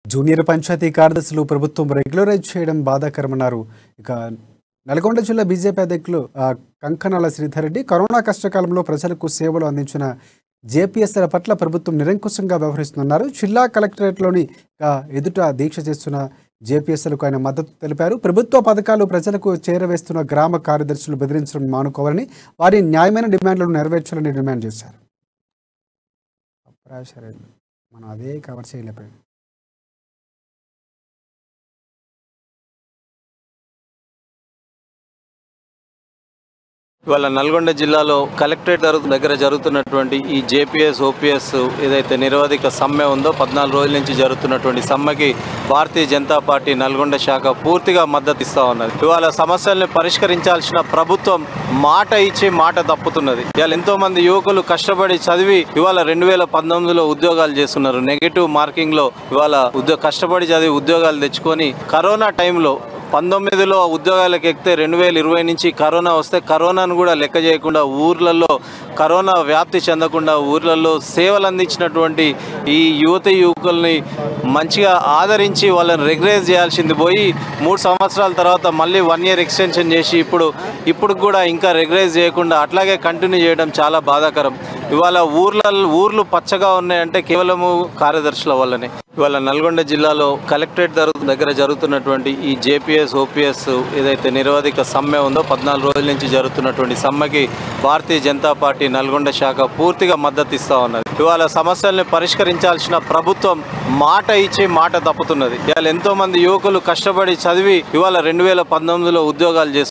Junior panchayat కార్యదర్శులు ప్రభుత్వం regularise చేయడం బాధాకరమన్నారు. ఇక నల్గొండ జిల్లా బీజేపీ అధ్యక్షులు కంకణాల శ్రీధర్ రెడ్డి కరోనా కష్టకాలంలో ప్రజలకు సేవలు అందించిన జేపీఎస్ల పట్ల ప్రభుత్వం నిరంకుశంగా వ్యవహరిస్తున్నారు. జిల్లా కలెక్టరేట్లోని ఎదుట దీక్ష చేస్తున్న జేపీఎస్లకు ఆయన మద్దతు తెలిపారు. ప్రభుత్వ పథకాలు ప్రజలకు చేరవేస్తున్న గ్రామ కార్యదర్శులు బెదిరించడం మానుకోవాలని, వారి న్యాయమైన డిమాండ్లను నెరవేర్చాలని డిమాండ్ చేశారు. మనం అదే కవర్ చేయలేకపోయాం. ఇవాళ నల్గొండ జిల్లాలో కలెక్టరేట్ దగ్గర జరుగుతున్నటువంటి ఈ జేపీఎస్ ఓపీఎస్ ఏదైతే నిరవధిక సమ్మె ఉందో 14 రోజుల నుంచి జరుగుతున్నటువంటి సమ్మెకి భారతీయ జనతా పార్టీ నల్గొండ శాఖ పూర్తిగా మద్దతు ఇస్తా ఉన్నది. ఇవాళ సమస్యల్ని పరిష్కరించాల్సిన ప్రభుత్వం మాట ఇచ్చి మాట తప్పుతున్నది. ఇవాళ ఎంతో మంది యువకులు కష్టపడి చదివి ఇవాళ 2019లో ఉద్యోగాలు చేస్తున్నారు. నెగిటివ్ మార్కింగ్ లో ఇవాళ కష్టపడి చదివి ఉద్యోగాలు తెచ్చుకొని కరోనా టైంలో 19లో ఉద్యోగాలకు ఎక్కితే 2020 నుంచి కరోనా వస్తే కరోనాను కూడా లెక్క చేయకుండా ఊర్లలో కరోనా వ్యాప్తి చెందకుండా ఊర్లలో సేవలు అందించినటువంటి ఈ యువకుల్ని మంచిగా ఆదరించి వాళ్ళని రెగ్యులైజ్ చేయాల్సింది పోయి 3 సంవత్సరాల తర్వాత మళ్ళీ 1 ఇయర్ ఎక్స్టెన్షన్ చేసి ఇప్పుడు కూడా ఇంకా రెగ్యులైజ్ చేయకుండా అట్లాగే కంటిన్యూ చేయడం చాలా బాధాకరం. ఇవాళ ఊర్లు పచ్చగా ఉన్నాయంటే కేవలము కార్యదర్శుల వల్లనే. ఇవాళ నల్గొండ జిల్లాలో కలెక్టరేట్ దగ్గర జరుగుతున్నటువంటి ఈ జేపీఎస్ ఓపీఎస్ ఏదైతే నిరవధిక సమ్మె ఉందో 14 రోజుల నుంచి జరుగుతున్నటువంటి సమ్మెకి భారతీయ జనతా పార్టీ నల్గొండ శాఖ పూర్తిగా మద్దతు ఇస్తా ఉన్నది. ఇవాళ సమస్యల్ని పరిష్కరించాల్సిన ప్రభుత్వం మాట ఇచ్చి మాట తప్పుతున్నది. ఇవాళ ఎంతో మంది యువకులు కష్టపడి చదివి ఇవాళ 2019లో ఉద్యోగాలు చేస్తున్నారు.